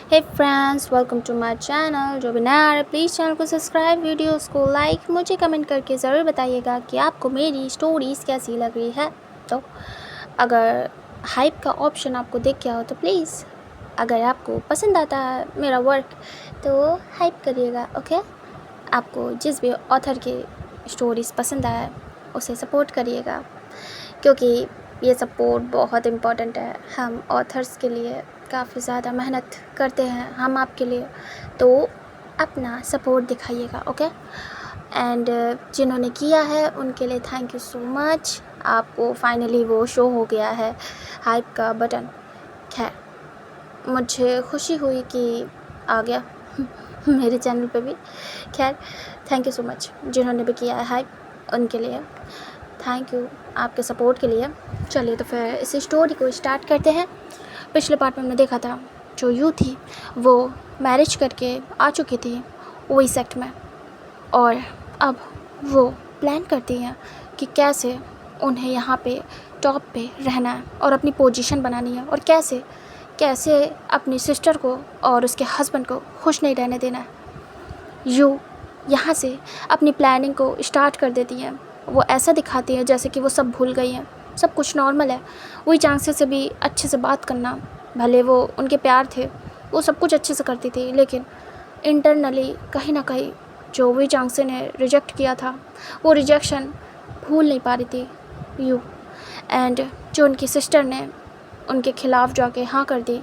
Hey friends, welcome to my channel. जो भी नया आ रहा है प्लीज़ चैनल को सब्सक्राइब, वीडियोस को लाइक, मुझे कमेंट करके ज़रूर बताइएगा कि आपको मेरी स्टोरीज़ कैसी लग रही है। तो अगर हाइप का ऑप्शन आपको दिख गया हो तो प्लीज़, अगर आपको पसंद आता है मेरा वर्क तो हाइप करिएगा। ओके, आपको जिस भी ऑथर की स्टोरीज़ पसंद आए उसे सपोर्ट करिएगा, क्योंकि ये सपोर्ट बहुत इम्पॉर्टेंट है। हम ऑथर्स के लिए काफ़ी ज़्यादा मेहनत करते हैं हम आपके लिए, तो अपना सपोर्ट दिखाइएगा। ओके, एंड जिन्होंने किया है उनके लिए थैंक यू सो मच। आपको फाइनली वो शो हो गया है हाइप का बटन। खैर, मुझे खुशी हुई कि आ गया मेरे चैनल पे भी। खैर, थैंक यू सो मच जिन्होंने भी किया है हाइप, उनके लिए थैंक यू आपके सपोर्ट के लिए। चलिए तो फिर इस स्टोरी को स्टार्ट करते हैं। पिछले पार्ट में हमने देखा था जो यू थी वो मैरिज करके आ चुकी थी वही सेक्ट में, और अब वो प्लान करती हैं कि कैसे उन्हें यहाँ पे टॉप पे रहना है और अपनी पोजीशन बनानी है, और कैसे कैसे अपनी सिस्टर को और उसके हस्बैंड को खुश नहीं रहने देना है। यू यहाँ से अपनी प्लानिंग को स्टार्ट कर देती हैं। वो ऐसा दिखाती है जैसे कि वो सब भूल गई हैं, सब कुछ नॉर्मल है। वही चांसेस से भी अच्छे से बात करना, भले वो उनके प्यार थे, वो सब कुछ अच्छे से करती थी, लेकिन इंटरनली कहीं ना कहीं जो वही चांसे ने रिजेक्ट किया था वो रिजेक्शन भूल नहीं पा रही थी यू। एंड जो उनकी सिस्टर ने उनके ख़िलाफ़ जाके हाँ कर दी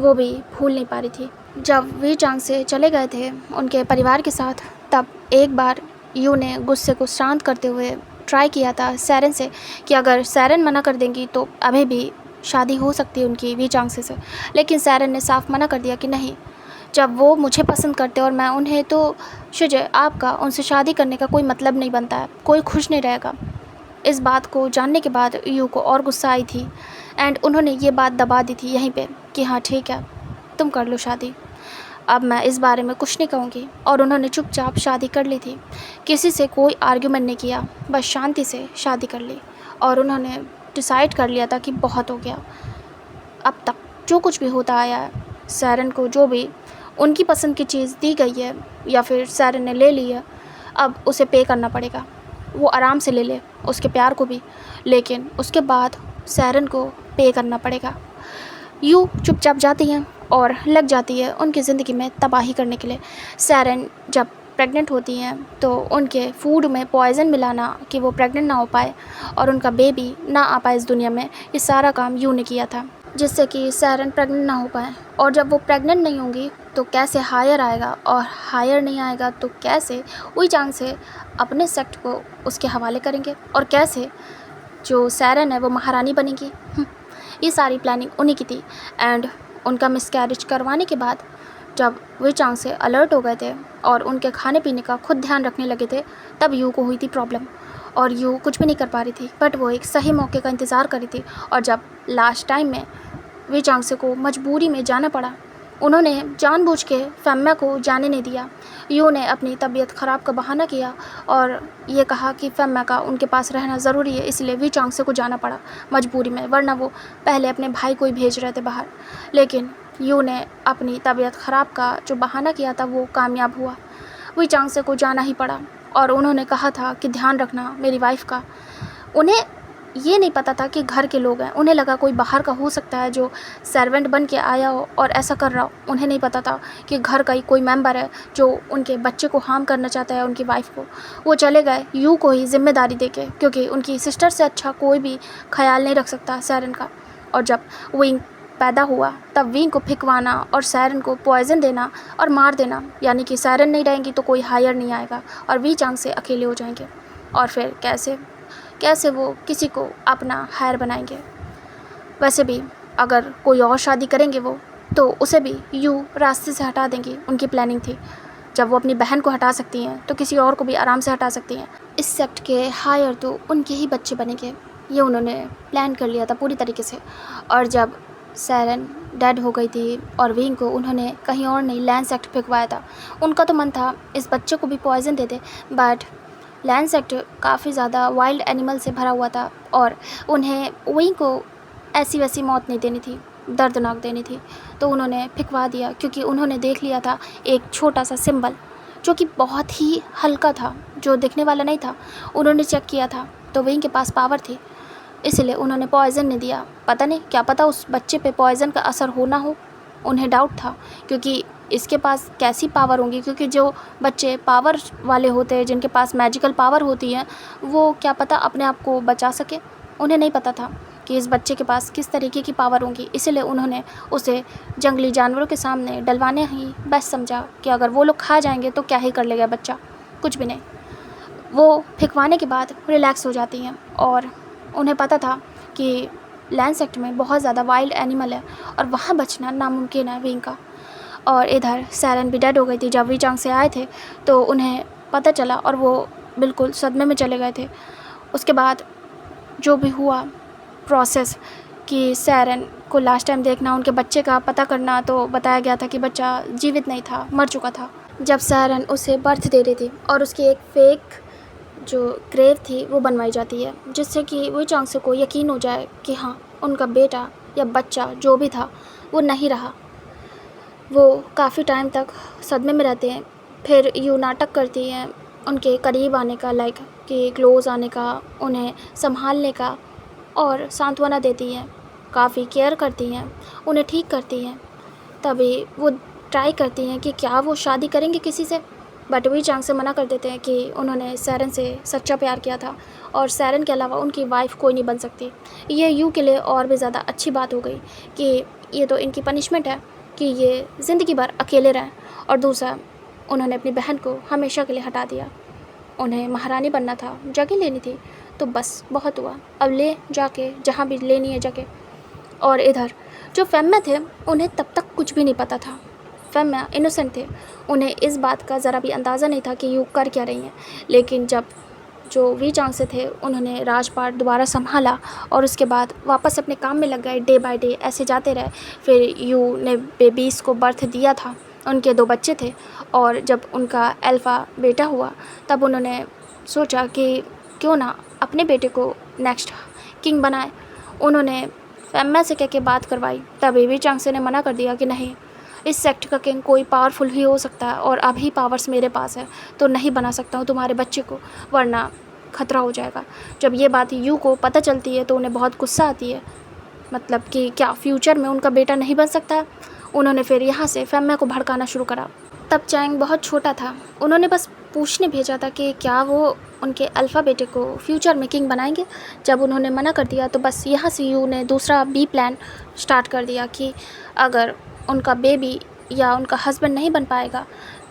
वो भी भूल नहीं पा रही थी। जब वी चांग से चले गए थे उनके परिवार के साथ, तब एक बार यू ने गुस्से को शांत करते हुए ट्राई किया था सैरन से कि अगर सैरन मना कर देंगी तो अभी भी शादी हो सकती है उनकी वी चांग से। लेकिन सैरन ने साफ मना कर दिया कि नहीं, जब वो मुझे पसंद करते और मैं उन्हें, तो शुजय आपका उनसे शादी करने का कोई मतलब नहीं बनता है, कोई खुश नहीं रहेगा। इस बात को जानने के बाद यू को और गुस्सा आई थी, एंड उन्होंने ये बात दबा दी थी यहीं पे कि हाँ ठीक है, तुम कर लो शादी, अब मैं इस बारे में कुछ नहीं कहूँगी। और उन्होंने चुपचाप शादी कर ली थी, किसी से कोई आर्ग्यूमेंट नहीं किया, बस शांति से शादी कर ली। और उन्होंने डिसाइड कर लिया था कि बहुत हो गया, अब तक जो कुछ भी होता आया है, सैरन को जो भी उनकी पसंद की चीज़ दी गई है या फिर सैरन ने ले ली है, अब उसे पे करना पड़ेगा। वो आराम से ले ले उसके प्यार को भी, लेकिन उसके बाद सैरन को पे करना पड़ेगा। यू चुपचाप जाती हैं और लग जाती है उनकी ज़िंदगी में तबाही करने के लिए। सैरन जब प्रेग्नेंट होती हैं तो उनके फूड में पॉइज़न मिलाना कि वो प्रेग्नेंट ना हो पाए और उनका बेबी ना आ पाए इस दुनिया में, ये सारा काम यू ने किया था जिससे कि सैरन प्रेग्नेंट ना हो पाए। और जब वो प्रेग्नेंट नहीं होंगी तो कैसे हायर आएगा, और हायर नहीं आएगा तो कैसे वही चांग से अपने सेक्ट को उसके हवाले करेंगे, और कैसे जो सैरन है वो महारानी बनेगी। ये सारी प्लानिंग उन्हीं की थी। एंड उनका मिसकैरेज करवाने के बाद जब वे चांग से अलर्ट हो गए थे और उनके खाने पीने का खुद ध्यान रखने लगे थे, तब यू को हुई थी प्रॉब्लम, और यू कुछ भी नहीं कर पा रही थी, बट वो एक सही मौके का इंतज़ार कर रही थी। और जब लास्ट टाइम में वे चांग से को मजबूरी में जाना पड़ा, उन्होंने जानबूझ के फेम्मा को जाने नहीं दिया। यू ने अपनी तबीयत ख़राब का बहाना किया और ये कहा कि फेम्मा का उनके पास रहना ज़रूरी है, इसलिए वी चांग से को जाना पड़ा मजबूरी में, वरना वो पहले अपने भाई को ही भेज रहे थे बाहर। लेकिन यू ने अपनी तबीयत ख़राब का जो बहाना किया था वो कामयाब हुआ, वी चांग से को जाना ही पड़ा। और उन्होंने कहा था कि ध्यान रखना मेरी वाइफ़ का। उन्हें ये नहीं पता था कि घर के लोग हैं, उन्हें लगा कोई बाहर का हो सकता है जो सर्वेंट बन के आया हो और ऐसा कर रहा हो। उन्हें नहीं पता था कि घर का ही कोई मेंबर है जो उनके बच्चे को हार्म करना चाहता है, उनकी वाइफ को। वो चले गए यू को ही जिम्मेदारी देके, क्योंकि उनकी सिस्टर से अच्छा कोई भी ख्याल नहीं रख सकता सैरन का। और जब विंग पैदा हुआ तब विंग को फिकवाना और सैरन को पॉइज़न देना और मार देना, यानी कि सैरन नहीं रहेंगी तो कोई हायर नहीं आएगा और वी चांग से अकेले हो जाएंगे। और फिर कैसे कैसे वो किसी को अपना हायर बनाएंगे। वैसे भी अगर कोई और शादी करेंगे वो, तो उसे भी यू रास्ते से हटा देंगी, उनकी प्लानिंग थी। जब वो अपनी बहन को हटा सकती हैं तो किसी और को भी आराम से हटा सकती हैं। इस सेक्ट के हायर तो उनके ही बच्चे बनेंगे, ये उन्होंने प्लान कर लिया था पूरी तरीके से। और जब सैरन डेड हो गई थी और विंग को उन्होंने कहीं और नहीं लैंड सेक्ट फेंकवाया था, उनका तो मन था इस बच्चे को भी poison they they, but land sector काफ़ी ज़्यादा वाइल्ड एनिमल से भरा हुआ था और उन्हें विंग को ऐसी वैसी मौत नहीं देनी थी। दर्दनाक देनी थी, तो उन्होंने फेंकवा दिया, क्योंकि उन्होंने देख लिया था एक छोटा सा सिंबल जो कि बहुत ही हल्का था, जो दिखने वाला नहीं था। उन्होंने चेक किया था तो विंग के पास पावर थी, इसलिए उन्होंने पॉइज़न नहीं दिया। पता नहीं, क्या पता उस बच्चे पे पॉइज़न का असर होना हो, उन्हें डाउट था, क्योंकि इसके पास कैसी पावर होंगी, क्योंकि जो बच्चे पावर वाले होते हैं, जिनके पास मैजिकल पावर होती है, वो क्या पता अपने आप को बचा सके। उन्हें नहीं पता था कि इस बच्चे के पास किस तरीके की पावर होंगी, इसलिए उन्होंने उसे जंगली जानवरों के सामने डलवाने ही बेस्ट समझा कि अगर वो लोग खा जाएंगे तो क्या ही कर लेगा बच्चा, कुछ भी नहीं। वो फेंकवाने के बाद रिलैक्स हो जाती हैं, और उन्हें पता था कि लैंड सेक्टर में बहुत ज़्यादा वाइल्ड एनिमल है और वहाँ बचना नामुमकिन है विंग का। और इधर सैरन भी डेड हो गई थी। जब वी चांग से आए थे तो उन्हें पता चला और वो बिल्कुल सदमे में चले गए थे। उसके बाद जो भी हुआ प्रोसेस कि सैरन को लास्ट टाइम देखना, उनके बच्चे का पता करना, तो बताया गया था कि बच्चा जीवित नहीं था, मर चुका था। जब सैरन उसे बर्थ दे रही थी और उसकी एक फेक जो ग्रेव थी वो बनवाई जाती है, जिससे कि वी चांग से को यकीन हो जाए कि हाँ, उनका बेटा या बच्चा जो भी था वो नहीं रहा। वो काफ़ी टाइम तक सदमे में रहते हैं। फिर यू नाटक करती हैं उनके करीब आने का, लाइक कि क्लोज़ आने का, उन्हें संभालने का, और सांत्वना देती हैं, काफ़ी केयर करती हैं, उन्हें ठीक करती हैं। तभी वो ट्राई करती हैं कि क्या वो शादी करेंगे किसी से, बट वी चांग से मना कर देते हैं कि उन्होंने सैरन से सच्चा प्यार किया था और सैरन के अलावा उनकी वाइफ कोई नहीं बन सकती। ये यू के लिए और भी ज़्यादा अच्छी बात हो गई कि ये तो इनकी पनिशमेंट है कि ये ज़िंदगी भर अकेले रहें। और दूसरा, उन्होंने अपनी बहन को हमेशा के लिए हटा दिया। उन्हें महारानी बनना था, जगह लेनी थी, तो बस बहुत हुआ, अब ले जाके जहाँ भी लेनी है जगह। और इधर जो फेम्मा थे उन्हें तब तक कुछ भी नहीं पता था। फेम्मा इनोसेंट थे, उन्हें इस बात का ज़रा भी अंदाज़ा नहीं था कि यू कर क्या रही हैं। लेकिन जब जो वी चांग से थे उन्होंने राजपाट दोबारा संभाला और उसके बाद वापस अपने काम में लग गए, डे बाय डे ऐसे जाते रहे। फिर यू ने बेबीज़ को बर्थ दिया था, उनके 2 बच्चे थे, और जब उनका अल्फ़ा बेटा हुआ तब उन्होंने सोचा कि क्यों ना अपने बेटे को नेक्स्ट किंग बनाए। उन्होंने फेम्मा से कह के बात करवाई, तभी वी चांग से ने मना कर दिया कि नहीं, इस सेक्ट का किंग कोई पावरफुल ही हो सकता है और अभी पावर्स मेरे पास है, तो नहीं बना सकता हूँ तुम्हारे बच्चे को, वरना खतरा हो जाएगा। जब ये बात यू को पता चलती है तो उन्हें बहुत गुस्सा आती है, मतलब कि क्या फ्यूचर में उनका बेटा नहीं बन सकता है। उन्होंने फिर यहाँ से फेम्मा को भड़काना शुरू करा। तब चैंग बहुत छोटा था, उन्होंने बस पूछने भेजा था कि क्या वो उनके अल्फ़ा बेटे को फ्यूचर में किंग बनाएंगे। जब उन्होंने मना कर दिया तो बस यहाँ से यू ने दूसरा बी प्लान स्टार्ट कर दिया कि अगर उनका बेबी या उनका हस्बैंड नहीं बन पाएगा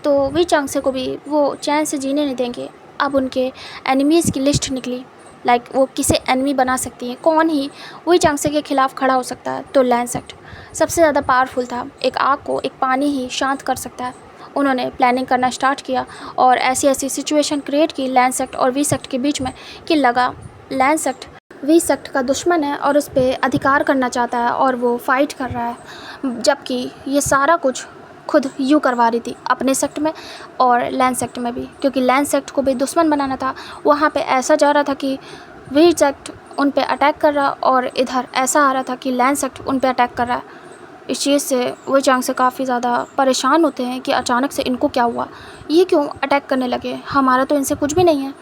तो वी चांग से को भी वो चैन से जीने नहीं देंगे। अब उनके एनिमीज़ की लिस्ट निकली, लाइक वो किसे एनिमी बना सकती हैं, कौन ही वी चांग से के खिलाफ़ खड़ा हो सकता है। तो लैंड सेक्ट सबसे ज़्यादा पावरफुल था, एक आग को एक पानी ही शांत कर सकता है। उन्होंने प्लानिंग करना स्टार्ट किया और ऐसी ऐसी सिचुएशन क्रिएट की लैंड सेक्ट और वी सेक्ट के बीच में कि लगा लैंड सेक्ट वी सेक्ट का दुश्मन है और उस पर अधिकार करना चाहता है और वो फाइट कर रहा है, जबकि ये सारा कुछ खुद यू करवा रही थी अपने सेक्ट में और लैंड सेक्ट में भी, क्योंकि लैंड सेक्ट को भी दुश्मन बनाना था। वहाँ पे ऐसा जा रहा था कि वी सेक्ट उन पे अटैक कर रहा और इधर ऐसा आ रहा था कि लैंड सेक्ट उन पे अटैक कर रहा है। इस चीज़ से वी चांग से काफ़ी ज़्यादा परेशान होते हैं कि अचानक से इनको क्या हुआ, ये क्यों अटैक करने लगे, हमारा तो इनसे कुछ भी नहीं है।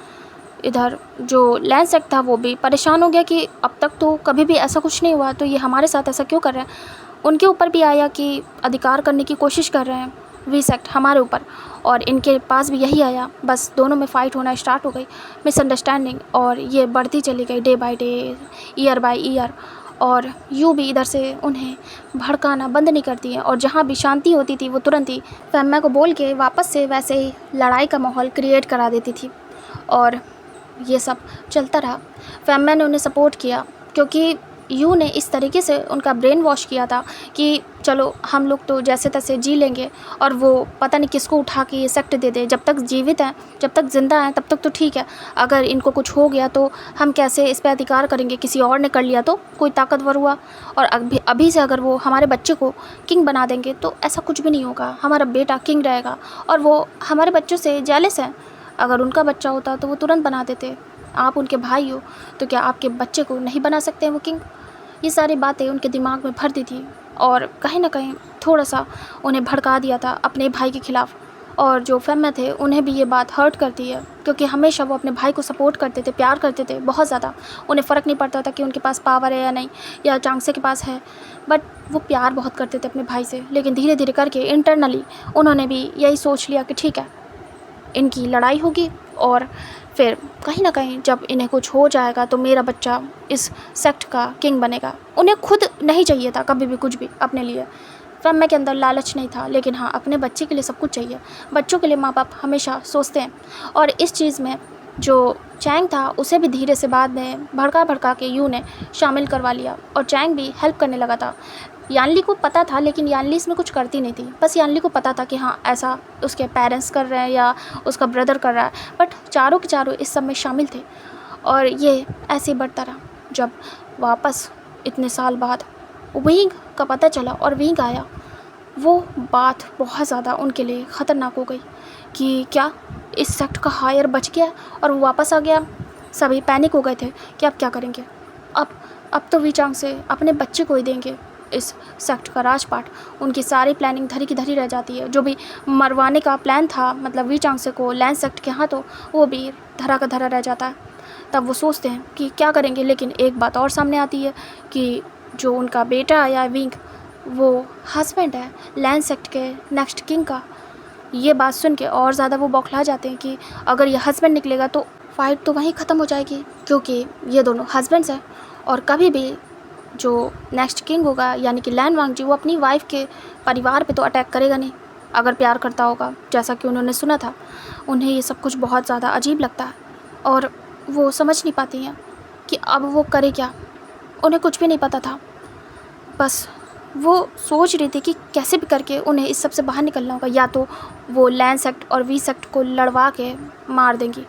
इधर जो लैंड सेक्ट था वो भी परेशान हो गया कि अब तक तो कभी भी ऐसा कुछ नहीं हुआ, तो ये हमारे साथ ऐसा क्यों कर रहे हैं। उनके ऊपर भी आया कि अधिकार करने की कोशिश कर रहे हैं वी सेक्ट हमारे ऊपर, और इनके पास भी यही आया। बस दोनों में फ़ाइट होना स्टार्ट हो गई, मिसअंडरस्टैंडिंग, और ये बढ़ती चली गई day by day, year by year. और यू भी इधर से उन्हें भड़काना बंद नहीं करती है, और जहाँ भी शांति होती थी वो तुरंत ही फेम्मा को बोल के वापस से वैसे ही लड़ाई का माहौल क्रिएट करा देती थी। और ये सब चलता रहा। फेम्मा ने उन्हें सपोर्ट किया क्योंकि यू ने इस तरीके से उनका ब्रेन वॉश किया था कि चलो हम लोग तो जैसे तैसे जी लेंगे, और वो पता नहीं किसको उठा के ये सेक्ट दे दे। जब तक जीवित हैं, जब तक ज़िंदा हैं, तब तक तो ठीक है, अगर इनको कुछ हो गया तो हम कैसे इस पर अधिकार करेंगे, किसी और ने कर लिया तो कोई ताकतवर हुआ, और अभी से अगर वो हमारे बच्चे को किंग बना देंगे तो ऐसा कुछ भी नहीं होगा, हमारा बेटा किंग रहेगा। और वो हमारे बच्चों से जेलस हैं, अगर उनका बच्चा होता तो वो तुरंत बना देते। आप उनके भाई हो तो क्या आपके बच्चे को नहीं बना सकते हैं वो किंग। ये सारी बातें उनके दिमाग में भर दी थी। और कहीं ना कहीं थोड़ा सा उन्हें भड़का दिया था अपने भाई के ख़िलाफ़। और जो फेम्मा थे उन्हें भी ये बात हर्ट करती है, क्योंकि हमेशा वो अपने भाई को सपोर्ट करते थे, प्यार करते थे बहुत ज़्यादा। उन्हें फ़र्क नहीं पड़ता था कि उनके पास पावर है या नहीं, या चांगसे के पास है, बट वो प्यार बहुत करते थे अपने भाई से। लेकिन धीरे धीरे करके इंटरनली उन्होंने भी यही सोच लिया कि ठीक है, इनकी लड़ाई होगी और फिर कहीं ना कहीं जब इन्हें कुछ हो जाएगा तो मेरा बच्चा इस सेक्ट का किंग बनेगा। उन्हें खुद नहीं चाहिए था कभी भी कुछ भी अपने लिए। फेम्मा के अंदर लालच नहीं था, लेकिन हाँ, अपने बच्चे के लिए सब कुछ चाहिए। बच्चों के लिए माँ बाप हमेशा सोचते हैं। और इस चीज़ में जो चैंग था उसे भी धीरे से बाद में भड़का के यू ने शामिल करवा लिया, और चैंग भी हेल्प करने लगा था। यानली को पता था, लेकिन यानली इसमें कुछ करती नहीं थी। बस यानली को पता था कि हाँ, ऐसा उसके पेरेंट्स कर रहे हैं या उसका ब्रदर कर रहा है, बट चारों के चारों इस सब में शामिल थे। और ये ऐसे ही बढ़ता रहा। जब वापस इतने साल बाद विंग का पता चला और विंग आया, वो बात बहुत ज़्यादा उनके लिए ख़तरनाक हो गई कि क्या इस सेक्ट का हायर बच गया और वो वापस आ गया। सभी पैनिक हो गए थे कि अब क्या करेंगे। अब तो वी चांग से अपने बच्चे को ही देंगे इस सेक्ट का राजपाट। उनकी सारी प्लानिंग धरी की धरी रह जाती है। जो भी मरवाने का प्लान था, मतलब वी चांग से को लैंड सेक्ट के हाथों, वो भी धरा का धरा रह जाता है। तब वो सोचते हैं कि क्या करेंगे, लेकिन एक बात और सामने आती है कि जो उनका बेटा आया विंग, वो हस्बैंड है लैंड सेक्ट के नेक्स्ट किंग का। ये बात सुन के और ज़्यादा वो बौखला जाते हैं कि अगर ये हस्बैंड निकलेगा तो फाइट तो वहीं ख़त्म हो जाएगी, क्योंकि ये दोनों हस्बैंड्स हैं। और कभी भी जो नेक्स्ट किंग होगा यानी कि लैन वांगजी, वो अपनी वाइफ के परिवार पे तो अटैक करेगा नहीं, अगर प्यार करता होगा, जैसा कि उन्होंने सुना था। उन्हें ये सब कुछ बहुत ज़्यादा अजीब लगता है और वो समझ नहीं पाती हैं कि अब वो करे क्या। उन्हें कुछ भी नहीं पता था, बस वो सोच रही थी कि कैसे भी करके उन्हें इस सब से बाहर निकलना होगा। या तो वो लैंड सेक्ट और वी सेक्ट को लड़वा के मार देंगी,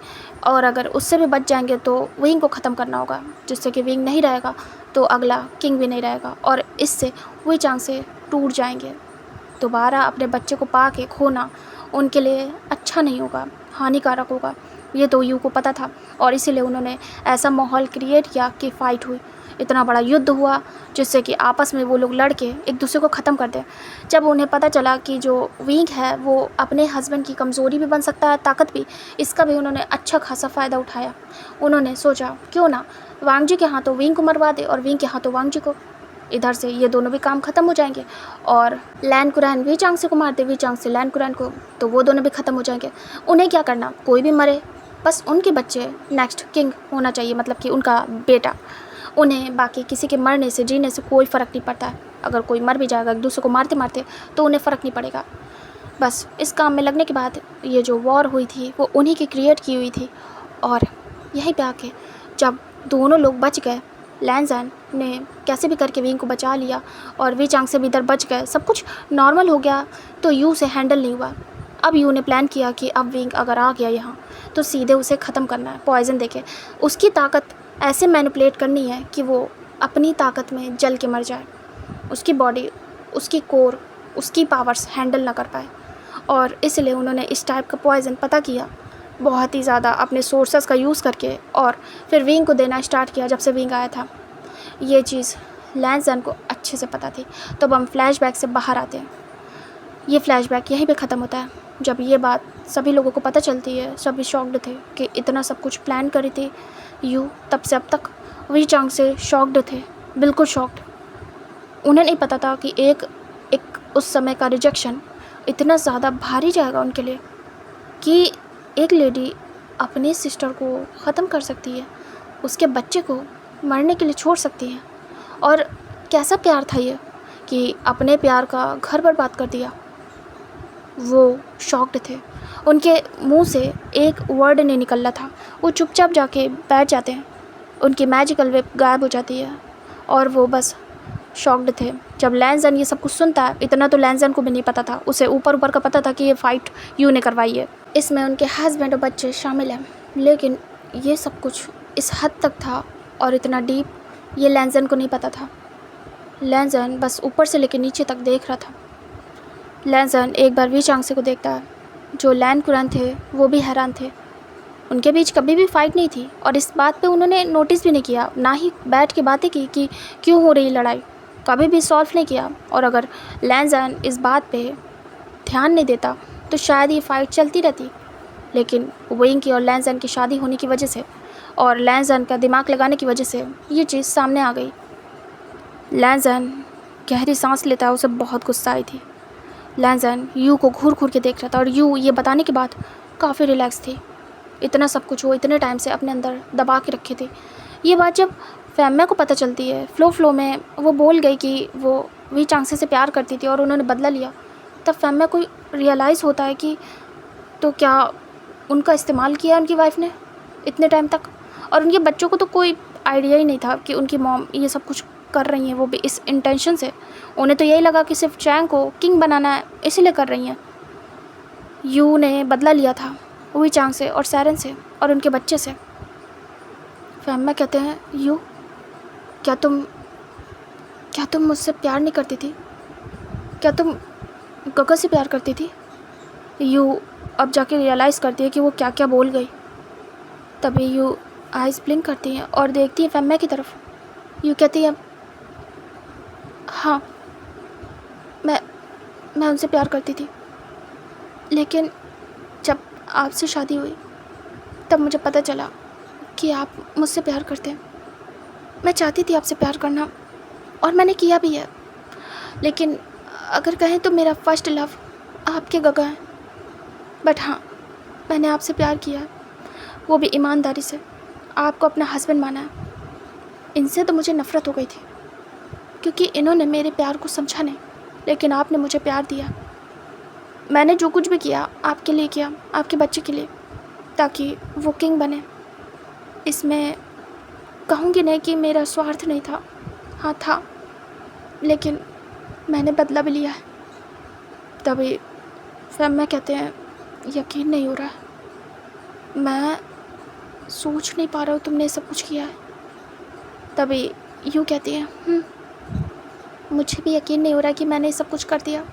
और अगर उससे भी बच जाएंगे तो विंग को ख़त्म करना होगा, जिससे कि विंग नहीं रहेगा तो अगला किंग भी नहीं रहेगा, और इससे वी चांग से टूट जाएंगे। दोबारा अपने बच्चे को पा के खोना उनके लिए अच्छा नहीं होगा, हानिकारक होगा। ये तो यू को पता था, और इसीलिए उन्होंने ऐसा माहौल क्रिएट किया कि फ़ाइट हुई, इतना बड़ा युद्ध हुआ, जिससे कि आपस में वो लोग लड़ के एक दूसरे को ख़त्म कर दें। जब उन्हें पता चला कि जो विंग है वो अपने हस्बैंड की कमज़ोरी भी बन सकता है, ताकत भी, इसका भी उन्होंने अच्छा खासा फ़ायदा उठाया। उन्होंने सोचा क्यों ना वांगजी के हाथों विंग को मरवा दे और विंग के हाथों वांगजी को। इधर से ये दोनों भी काम ख़त्म हो जाएंगे, और लैन कुरैन वी चांग से को मार दे, वी चांग से लैन कुरैन को, तो वो दोनों भी ख़त्म हो जाएंगे। उन्हें क्या करना, कोई भी मरे, बस उनके बच्चे नेक्स्ट किंग होना चाहिए, मतलब कि उनका बेटा। उन्हें बाकी किसी के मरने से जीने से कोई फ़र्क नहीं पड़ता है। अगर कोई मर भी जाएगा एक दूसरे को मारते मारते तो उन्हें फ़र्क नहीं पड़ेगा। बस इस काम में लगने के बाद ये जो वॉर हुई थी वो उन्हीं की क्रिएट की हुई थी। और यहीं पे आके जब दोनों लोग बच गए, लैंज़न ने कैसे भी करके विंग को बचा लिया और वी चांग से भी इधर बच गए, सब कुछ नॉर्मल हो गया, तो यू से हैंडल नहीं हुआ। अब यू ने प्लान किया कि अब विंग अगर आ गया यहाँ तो सीधे उसे ख़त्म करना है पॉइज़न देके। उसकी ताकत ऐसे मैनिपुलेट करनी है कि वो अपनी ताकत में जल के मर जाए, उसकी बॉडी, उसकी कोर, उसकी पावर्स हैंडल ना कर पाए। और इसलिए उन्होंने इस टाइप का पॉइज़न पता किया बहुत ही ज़्यादा अपने सोर्सेस का यूज़ करके, और फिर विंग को देना स्टार्ट किया जब से विंग आया था। ये चीज़ लैंज़न को अच्छे से पता थी। तो अब हम फ्लैशबैक से बाहर आते हैं। ये फ्लैशबैक यहीं पे ख़त्म होता है। जब ये बात सभी लोगों को पता चलती है, सभी शॉक्ड थे कि इतना सब कुछ प्लान करी थी यू। तब से अब तक वी चांग से शॉक्ड थे, बिल्कुल शॉक्ड। उन्हें नहीं पता था कि एक उस समय का रिजेक्शन इतना ज़्यादा भारी जाएगा उनके लिए, कि एक लेडी अपनी सिस्टर को ख़त्म कर सकती है, उसके बच्चे को मरने के लिए छोड़ सकती है। और कैसा प्यार था ये कि अपने प्यार का घर बर्बाद कर दिया। वो शॉक्ड थे, उनके मुंह से एक वर्ड नहीं निकल रहा था। वो चुपचाप जाके बैठ जाते हैं, उनकी मैजिकल वेब गायब हो जाती है और वो बस शॉक्ड थे। जब लैंज़न ये सब कुछ सुनता है, इतना तो लैंज़न को भी नहीं पता था, उसे ऊपर ऊपर का पता था कि ये फ़ाइट यू ने करवाई है, इसमें उनके हस्बैंड और बच्चे शामिल हैं। लेकिन ये सब कुछ इस हद तक था और इतना डीप, ये लैंज़न को नहीं पता था। लैंज़न बस ऊपर से लेकर नीचे तक देख रहा था। लैंज़न एक बार वी चांग से को देखता है। जो लैन कुरैन थे वो भी हैरान थे, उनके बीच कभी भी फ़ाइट नहीं थी और इस बात पे उन्होंने नोटिस भी नहीं किया, ना ही बैठ के बातें की कि क्यों हो रही लड़ाई। कभी भी सॉल्व नहीं किया। और अगर लैंजन इस बात पे ध्यान नहीं देता तो शायद ये फ़ाइट चलती रहती। लेकिन विंग की और लैंजन की शादी होने की वजह से और लैंजन का दिमाग लगाने की वजह से ये चीज़ सामने आ गई। लैंजन गहरी सांस लेता है, उसे बहुत गुस्सा आई थी। लैंजन यू को घूर घूर के देख रहा था और यू ये बताने के बाद काफ़ी रिलैक्स थी। इतना सब कुछ वो इतने टाइम से अपने अंदर दबा के रखे थे। ये बात जब फैमिया को पता चलती है, फ्लो में वो बोल गई कि वो वी चांगसे से प्यार करती थी और उन्होंने बदला लिया, तब फैमिया को रियलाइज़ होता है कि तो क्या उनका इस्तेमाल किया उनकी वाइफ ने इतने टाइम तक। और उनके बच्चों को तो कोई आइडिया ही नहीं था कि उनकी मॉम ये सब कुछ कर रही हैं, वो भी इस इंटेंशन से। उन्हें तो यही लगा कि सिर्फ चैंग को किंग बनाना है, इसीलिए कर रही हैं। यू ने बदला लिया था वी चांग से और सैरन से और उनके बच्चे से। फैमिया कहते हैं, यू क्या तुम मुझसे प्यार नहीं करती थी? क्या तुम गगा से प्यार करती थी? यू अब जाके रियलाइज़ करती है कि वो क्या क्या बोल गई। तभी यू आइज़ ब्लिंक करती हैं और देखती है फैमिया की तरफ। यू कहती है, हाँ मैं उनसे प्यार करती थी, लेकिन जब आपसे शादी हुई तब मुझे पता चला कि आप मुझसे प्यार करते हैं। मैं चाहती थी आपसे प्यार करना और मैंने किया भी है, लेकिन अगर कहें तो मेरा फर्स्ट लव आपके गगा है। बट हाँ, मैंने आपसे प्यार किया है, वो भी ईमानदारी से। आपको अपना हस्बैंड माना है। इनसे तो मुझे नफ़रत हो गई थी क्योंकि इन्होंने मेरे प्यार को समझा नहीं, लेकिन आपने मुझे प्यार दिया। मैंने जो कुछ भी किया आपके लिए किया, आपके बच्चे के लिए, ताकि वो किंग बने। इसमें कहूँगी नहीं कि मेरा स्वार्थ नहीं था, हाँ था, लेकिन मैंने बदला भी लिया है। तभी फैमिया कहते हैं, यकीन नहीं हो रहा है, मैं सोच नहीं पा रहा हूँ तुमने सब कुछ किया है। तभी यूँ कहती है, मुझे भी यकीन नहीं हो रहा कि मैंने ये सब कुछ कर दिया,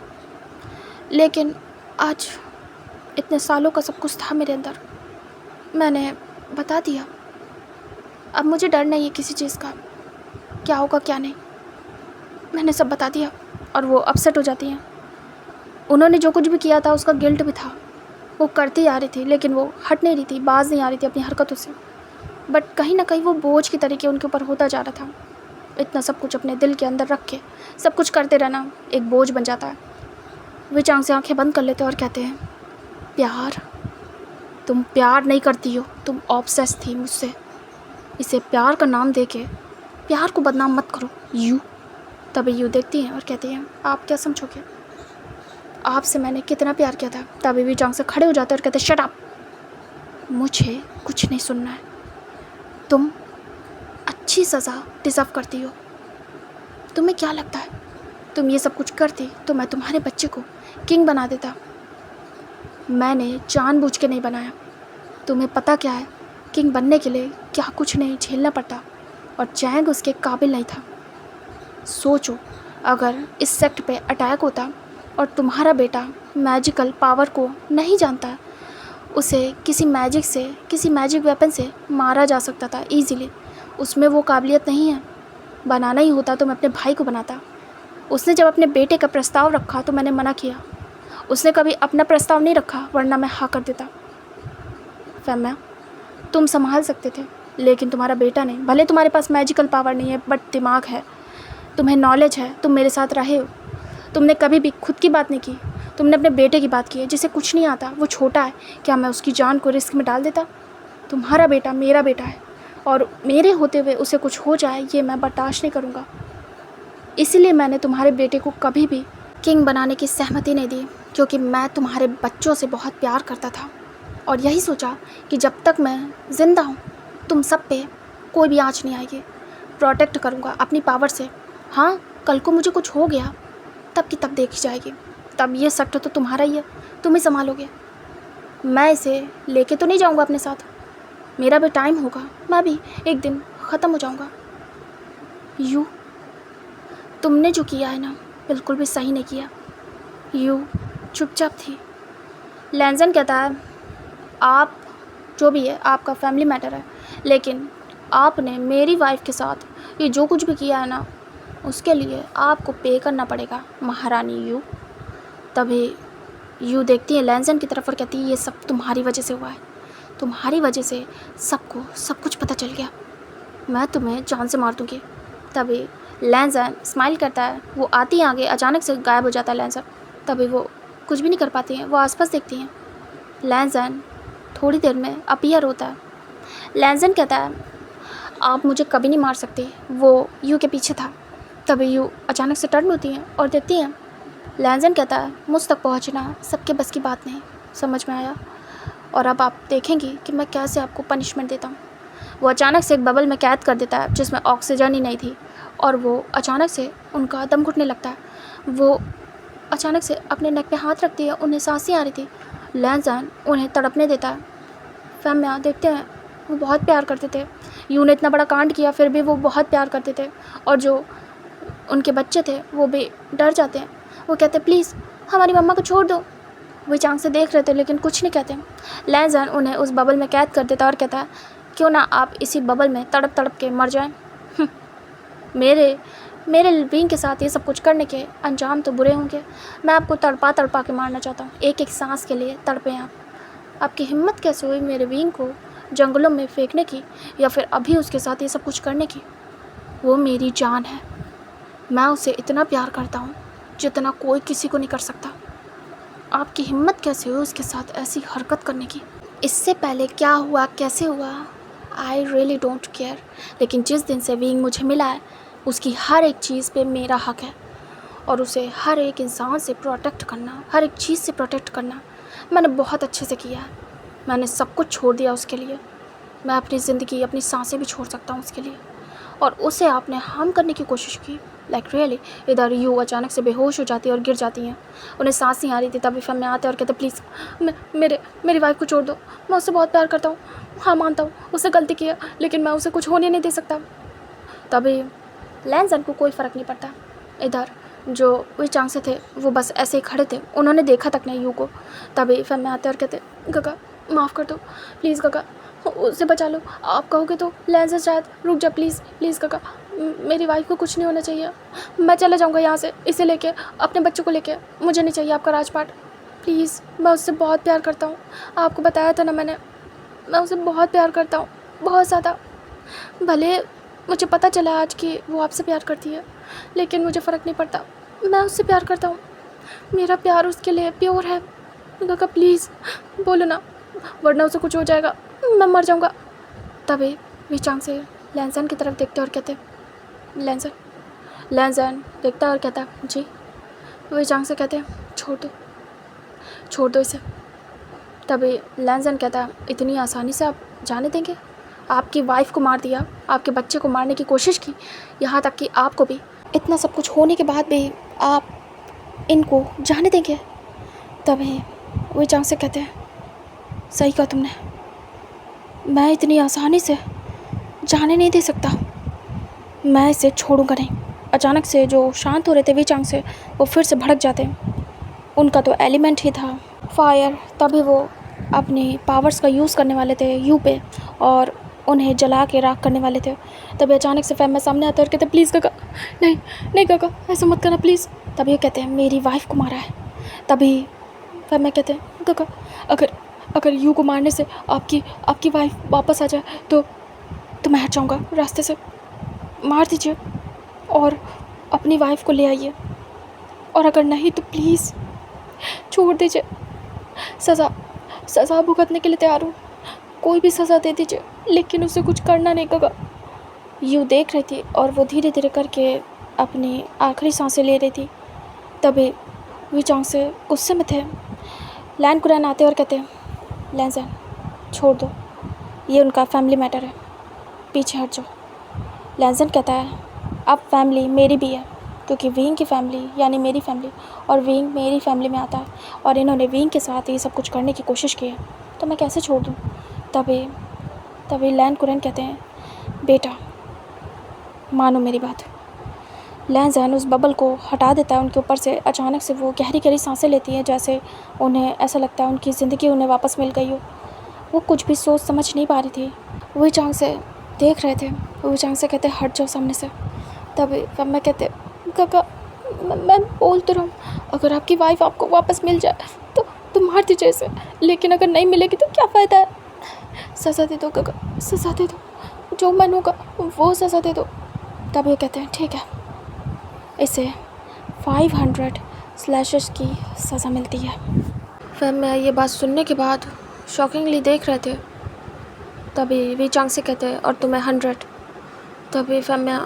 लेकिन आज इतने सालों का सब कुछ था मेरे अंदर, मैंने बता दिया। अब मुझे डर नहीं है किसी चीज़ का, क्या होगा क्या नहीं, मैंने सब बता दिया। और वो अपसेट हो जाती हैं। उन्होंने जो कुछ भी किया था उसका गिल्ट भी था, वो करती आ रही थी, लेकिन वो हट नहीं रही थी, बाज नहीं आ रही थी अपनी हरकतों से। बट कहीं ना कहीं वो बोझ की तरीके उनके ऊपर होता जा रहा था। इतना सब कुछ अपने दिल के अंदर रख के सब कुछ करते रहना एक बोझ बन जाता है। वे चांग से आंखें बंद कर लेते हैं और कहते हैं, प्यार? तुम प्यार नहीं करती हो, तुम ऑब्सेस थी मुझसे। इसे प्यार का नाम दे के प्यार को बदनाम मत करो यू। तभी यू देखती हैं और कहती हैं, आप क्या समझोगे, आपसे मैंने कितना प्यार किया था। तभी वी चांग से खड़े हो जाते हैं और कहते हैं, शट अप, मुझे कुछ नहीं सुनना है। तुम अच्छी सज़ा डिज़र्व करती हो। तुम्हें क्या लगता है तुम ये सब कुछ करती तो मैं तुम्हारे बच्चे को किंग बना देता? मैंने जानबूझ के नहीं बनाया। तुम्हें पता क्या है, किंग बनने के लिए क्या कुछ नहीं झेलना पड़ता, और चैंग उसके काबिल नहीं था। सोचो, अगर इस सेक्ट पे अटैक होता और तुम्हारा बेटा मैजिकल पावर को नहीं जानता, उसे किसी मैजिक से, किसी मैजिक वेपन से मारा जा सकता था ईज़िली। उसमें वो काबिलियत नहीं है। बनाना ही होता तो मैं अपने भाई को बनाता। उसने जब अपने बेटे का प्रस्ताव रखा तो मैंने मना किया। उसने कभी अपना प्रस्ताव नहीं रखा, वरना मैं हाँ कर देता। फैमिया, तुम संभाल सकते थे, लेकिन तुम्हारा बेटा नहीं। भले तुम्हारे पास मैजिकल पावर नहीं है, बट दिमाग है, तुम्हें नॉलेज है, तुम मेरे साथ रहे हो। तुमने कभी भी खुद की बात नहीं की, तुमने अपने बेटे की बात की है, जिसे कुछ नहीं आता, वो छोटा है। क्या मैं उसकी जान को रिस्क में डाल देता? तुम्हारा बेटा मेरा बेटा है, और मेरे होते हुए उसे कुछ हो जाए ये मैं बर्दाश्त नहीं करूँगा। इसीलिए मैंने तुम्हारे बेटे को कभी भी किंग बनाने की सहमति नहीं दी, क्योंकि मैं तुम्हारे बच्चों से बहुत प्यार करता था, और यही सोचा कि जब तक मैं ज़िंदा हूँ तुम सब पे कोई भी आँच नहीं आएगी। प्रोटेक्ट करूँगा अपनी पावर से। हाँ, कल को मुझे कुछ हो गया तब की तब देखी जाएगी। तब ये सेक्टर तो तुम्हारा ही है, तुम ही संभालोगे। मैं इसे लेके तो नहीं जाऊँगा अपने साथ। मेरा भी टाइम होगा, मैं भी एक दिन ख़त्म हो जाऊँगा। यू, तुमने जो किया है ना, बिल्कुल भी सही नहीं किया। यू चुपचाप थी। लैंजन कहता है, आप जो भी है आपका फैमिली मैटर है, लेकिन आपने मेरी वाइफ के साथ ये जो कुछ भी किया है ना, उसके लिए आपको पे करना पड़ेगा महारानी यू। तभी यू देखती है लैंजन की तरफ और कहती है ये सब तुम्हारी वजह से हुआ है, तुम्हारी वजह से सबको सब कुछ पता चल गया, मैं तुम्हें जान से मार दूँगी। तभी लैंजन स्माइल करता है, वो आती है आगे, अचानक से गायब हो जाता है लैंजन। तभी वो कुछ भी नहीं कर पाती हैं, वो आसपास देखती हैं। लैंजन थोड़ी देर में अपीयर होता है। लैंजन कहता है आप मुझे कभी नहीं मार सकते, वो यू के पीछे था। तभी यू अचानक से टर्न होती हैं और देखती हैं। लैंजन कहता है मुझ तक पहुंचना सबके बस की बात नहीं, समझ में आया, और अब आप देखेंगी कि मैं कैसे आपको पनिशमेंट देता हूँ। वो अचानक से एक बबल में कैद कर देता है जिसमें ऑक्सीजन ही नहीं थी, और वो अचानक से उनका दम घुटने लगता है। वो अचानक से अपने नेक पे हाथ रखती है, उन्हें सांसें आ रही थी। लैंजन उन्हें तड़पने देता है। फैमिया देखते हैं वो बहुत प्यार करते थे, यू ने इतना बड़ा कांड किया फिर भी वो बहुत प्यार करते थे, और जो उनके बच्चे थे वो भी डर जाते हैं। वो कहते प्लीज़ हमारी मम्मा को छोड़ दो। वो चांग से देख रहे थे लेकिन कुछ नहीं कहते। लैंजन उन्हें उस बबल में कैद कर देता और कहता है क्यों ना आप इसी बबल में तड़प तड़प के मर जाएं। मेरे विंग के साथ ये सब कुछ करने के अंजाम तो बुरे होंगे। मैं आपको तड़पा तड़पा के मारना चाहता हूँ, एक एक सांस के लिए तड़पें आप। आपकी हिम्मत कैसे हुई मेरे विंग को जंगलों में फेंकने की, या फिर अभी उसके साथ ये सब कुछ करने की? वो मेरी जान है, मैं उसे इतना प्यार करता हूँ जितना कोई किसी को नहीं कर सकता। आपकी हिम्मत कैसे हुई उसके साथ ऐसी हरकत करने की? इससे पहले क्या हुआ कैसे हुआ आई रियली डोंट केयर, लेकिन जिस दिन से विंग मुझे मिला है उसकी हर एक चीज़ पे मेरा हक है, और उसे हर एक इंसान से प्रोटेक्ट करना, हर एक चीज़ से प्रोटेक्ट करना मैंने बहुत अच्छे से किया है। मैंने सब कुछ छोड़ दिया उसके लिए, मैं अपनी ज़िंदगी अपनी सांसें भी छोड़ सकता हूँ उसके लिए, और उसे आपने हार्म करने की कोशिश की। Like really. इधर यू अचानक से बेहोश हो जाती है और गिर जाती हैं, उन्हें सांस नहीं आ रही थी। तभी फैम में आते हैं और कहते प्लीज़ मेरी वाइफ को छोड़ दो, मैं उससे बहुत प्यार करता हूँ। हाँ मानता हूँ उससे गलती की है, लेकिन मैं उसे कुछ होने नहीं दे सकता। तभी लैंजन को कोई फ़र्क नहीं पड़ता। इधर जो वे चांग से थे वो बस ऐसे ही खड़े थे, उन्होंने देखा तक नहीं यू को। तभी फैम में आते और कहते गगा माफ़ कर दो प्लीज़ गगा, उससे बचा लो, आप कहोगे तो लैंजन शायद रुक जा, प्लीज़ प्लीज़ गगा, मेरी वाइफ को कुछ नहीं होना चाहिए, मैं चला जाऊँगा यहाँ से, इसे लेके अपने बच्चों को लेके, मुझे नहीं चाहिए आपका राजपाट, प्लीज़। मैं उससे बहुत प्यार करता हूँ, आपको बताया था ना मैंने, मैं उसे बहुत प्यार करता हूँ, बहुत ज़्यादा। भले मुझे पता चला आज कि वो आपसे प्यार करती है, लेकिन मुझे फ़र्क नहीं पड़ता, मैं उससे प्यार करता हूँ, मेरा प्यार उसके लिए प्योर है। गगा प्लीज़ बोलो ना, वरना उसे कुछ हो जाएगा, मैं मर जाऊँगा। तभी वी चांग से लैंजन की तरफ देखते और कहते लैंजन देखता और कहता जी। वी चांग से कहते छोड़ दो इसे। तभी लैंजन कहता इतनी आसानी से आप जाने देंगे? आपकी वाइफ को मार दिया, आपके बच्चे को मारने की कोशिश की, यहाँ तक कि आपको भी, इतना सब कुछ होने के बाद भी आप इनको जाने देंगे? तभी वी चांग से कहते हैं सही कहा तुमने, मैं इतनी आसानी से जाने नहीं दे सकता, मैं इसे छोड़ूंगा नहीं। अचानक से जो शांत हो रहे थे वी चांग से वो फिर से भड़क जाते हैं, उनका तो एलिमेंट ही था फायर। तभी वो अपनी पावर्स का यूज़ करने वाले थे यू पे और उन्हें जला के राख करने वाले थे। तभी अचानक से फैम में सामने आते और कहते प्लीज़ काका, नहीं काका ऐसा मत करना प्लीज़। तभी वो कहते हैं मेरी वाइफ को मारा है। तभी फैम में कहते हैं काका अगर यू को मारने से आपकी वाइफ वापस आ जाए तो मैं हट जाऊँगा रास्ते से, मार दीजिए और अपनी वाइफ को ले आइए, और अगर नहीं तो प्लीज़ छोड़ दीजिए, सज़ा भुगतने के लिए तैयार हूँ, कोई भी सज़ा दे दीजिए, लेकिन उसे कुछ करना नहीं काका। यू देख रही थी और वो धीरे धीरे करके अपनी आखिरी सांसें ले रही थी। तभी वी चांग से गुस्से में थे, लैन कुरैन आते और कहते लैंजन छोड़ दो, ये उनका फैमिली मैटर है, पीछे हट जाओ। लैंजन कहता है अब फैमिली मेरी भी है, क्योंकि विंग की फैमिली यानी मेरी फैमिली, और विंग मेरी फैमिली में आता है, और इन्होंने विंग के साथ ये सब कुछ करने की कोशिश की है, तो मैं कैसे छोड़ दूँ? तभी लैन कुरैन कहते हैं बेटा मानो मेरी बात। लैंजन उस बबल को हटा देता है उनके ऊपर से। अचानक से वो गहरी गहरी सांसें लेती हैं, जैसे उन्हें ऐसा लगता है उनकी ज़िंदगी उन्हें वापस मिल गई हो। वो कुछ भी सोच समझ नहीं पा रही थी। वी चांग से देख रहे थे, वी चांग से कहते हट जाओ सामने से, तभी फैम्मा कहते काका मैं बोल तो रहा हूँ, अगर आपकी वाइफ आपको वापस मिल जाए तो मार दीजिए इसे, लेकिन अगर नहीं मिलेगी तो क्या फ़ायदा है। सज़ा दे दो काका, सज़ा दे दो, जो मन होगा वो सज़ा दे दो। तब ये कहते हैं ठीक है, इसे 500 स्लैशेस की सज़ा मिलती है। फिर मैं ये बात सुनने के बाद शॉकिंगली देख रहे थे। तभी वी चांग से कहते हैं और तुम्हें 100। तभी फिर मैं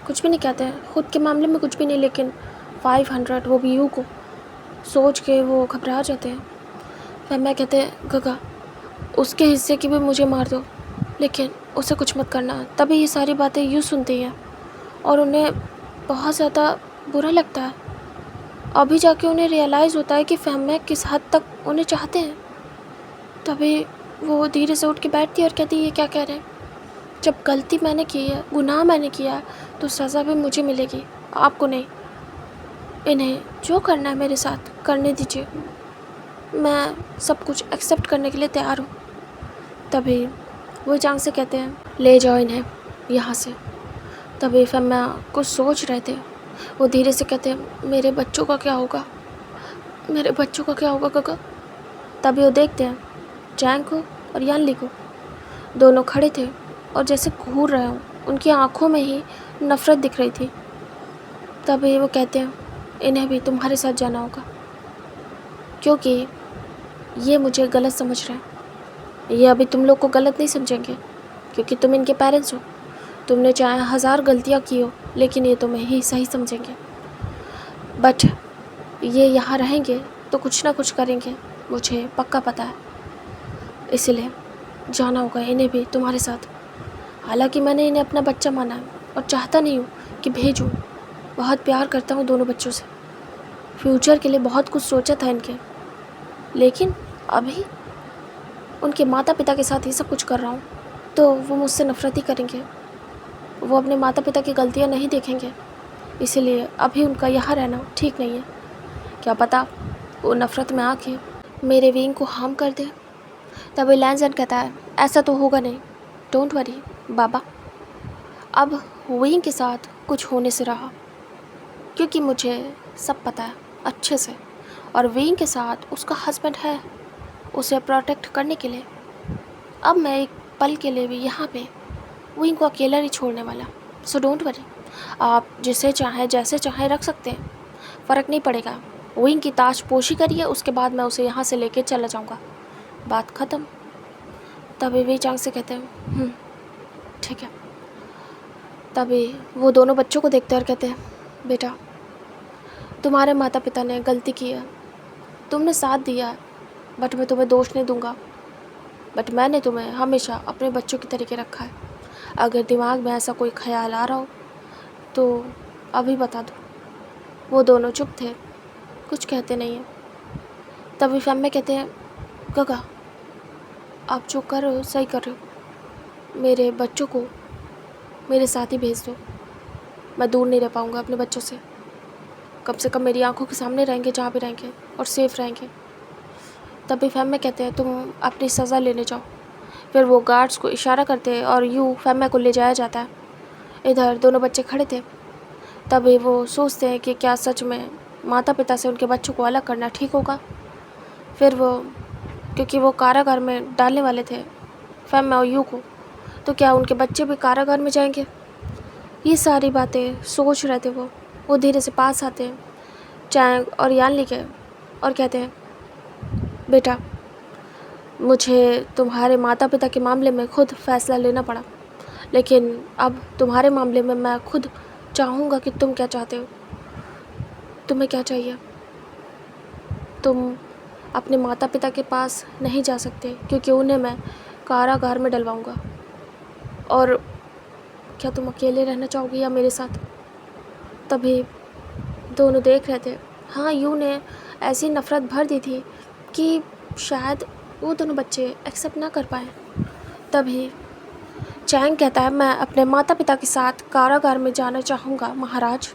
कुछ भी नहीं कहते हैं, ख़ुद के मामले में कुछ भी नहीं, लेकिन 500 वो भी यू को सोच के वो घबरा जाते हैं। फिर मैं कहते हैं काका उसके हिस्से की भी मुझे मार दो, लेकिन उसे कुछ मत करना। तभी ये सारी बातें यूँ सुनती हैं और उन्हें बहुत ज़्यादा बुरा लगता है। अभी जाके उन्हें रियलाइज़ होता है कि फैम्मा किस हद तक उन्हें चाहते हैं। तभी वो धीरे से उठ के बैठती है और कहती है ये क्या कह रहे हैं, जब गलती मैंने की है, गुनाह मैंने किया है, तो सज़ा भी मुझे मिलेगी, आपको नहीं। इन्हें जो करना है मेरे साथ करने दीजिए, मैं सब कुछ एक्सेप्ट करने के लिए तैयार हूँ। तभी वो चांग से कहते हैं ले जाओ इन्हें यहाँ से। तभी फैम्मा कुछ सोच रहे थे, वो धीरे से कहते हैं मेरे बच्चों का क्या होगा, मेरे बच्चों का क्या होगा काका। तभी वो देखते हैं चैंग को और यानली को, दोनों खड़े थे और जैसे घूर रहे हों, उनकी आँखों में ही नफ़रत दिख रही थी। तभी वो कहते हैं इन्हें भी तुम्हारे साथ जाना होगा, क्योंकि ये मुझे गलत समझ रहे हैं। ये अभी तुम लोग को गलत नहीं समझेंगे, क्योंकि तुम इनके पेरेंट्स हो। तुमने चाहे 1000 गलतियाँ की हो, लेकिन ये तुम्हें ही सही समझेंगे। बट ये यहाँ रहेंगे तो कुछ ना कुछ करेंगे, मुझे पक्का पता है। इसलिए जाना होगा इन्हें भी तुम्हारे साथ। हालांकि मैंने इन्हें अपना बच्चा माना है और चाहता नहीं हूँ कि भेजूँ। बहुत प्यार करता हूँ दोनों बच्चों से, फ्यूचर के लिए बहुत कुछ सोचा था इनके, लेकिन अभी उनके माता पिता के साथ ये सब कुछ कर रहा हूँ तो वो मुझसे नफ़रत ही करेंगे। वो अपने माता पिता की गलतियाँ नहीं देखेंगे, इसीलिए अभी उनका यहाँ रहना ठीक नहीं है। क्या पता वो नफ़रत में आके मेरे विंग को हार्म कर दे। तभी लैंसन कहता है ऐसा तो होगा नहीं, डोंट वरी बाबा। अब विंग के साथ कुछ होने से रहा, क्योंकि मुझे सब पता है अच्छे से, और विंग के साथ उसका हस्बैंड है उसे प्रोटेक्ट करने के लिए। अब मैं एक पल के लिए भी यहाँ पे विंग को अकेला नहीं छोड़ने वाला। सो डोंट वरी, आप जिसे चाहें जैसे चाहें रख सकते हैं, फ़र्क नहीं पड़ेगा। विंग की ताजपोशी करिए, उसके बाद मैं उसे यहाँ से लेके चला जाऊँगा, बात ख़त्म। तभी वी चांग से कहते हैं ठीक है। तभी वो दोनों बच्चों को देखते हैं और कहते हैं बेटा तुम्हारे माता पिता ने गलती की है, तुमने साथ दिया है, बट मैं तुम्हें दोष नहीं दूंगा। बट मैंने तुम्हें हमेशा अपने बच्चों की तरीके रखा है। अगर दिमाग में ऐसा कोई ख्याल आ रहा हो तो अभी बता दो। वो दोनों चुप थे, कुछ कहते नहीं हैं। तभी फैम्मा कहते हैं काका आप जो कर रहे हो सही कर रहे हो, मेरे बच्चों को मेरे साथ ही भेज दो। मैं दूर नहीं रह पाऊँगा अपने बच्चों से, कम से कम मेरी आंखों के सामने रहेंगे जहाँ भी रहेंगे और सेफ़ रहेंगे। तभी फैम्मा कहते हैं तुम अपनी सज़ा लेने जाओ। फिर वो गार्ड्स को इशारा करते हैं और यूँ फैम्मा को ले जाया जाता है। इधर दोनों बच्चे खड़े थे। तभी वो सोचते हैं कि क्या सच में माता पिता से उनके बच्चों को अलग करना ठीक होगा। फिर वो, क्योंकि वो कारागार में डालने वाले थे फैम्मा और यू को, तो क्या उनके बच्चे भी कारागार में जाएंगे। ये सारी बातें सोच रहे थे वो धीरे से पास आते हैं चैंग और यानली के और कहते हैं बेटा मुझे तुम्हारे माता पिता के मामले में खुद फ़ैसला लेना पड़ा, लेकिन अब तुम्हारे मामले में मैं खुद चाहूँगा कि तुम क्या चाहते हो। तुम्हें क्या चाहिए। तुम अपने माता पिता के पास नहीं जा सकते क्योंकि उन्हें मैं कारागार में डलवाऊँगा। और क्या तुम अकेले रहना चाहोगे या मेरे साथ। तभी दोनों देख रहे थे। हाँ, यू ने ऐसी नफ़रत भर दी थी कि शायद वो दोनों बच्चे एक्सेप्ट ना कर पाए। तभी चैंग कहता है मैं अपने माता पिता के साथ कारागार में जाना चाहूँगा महाराज।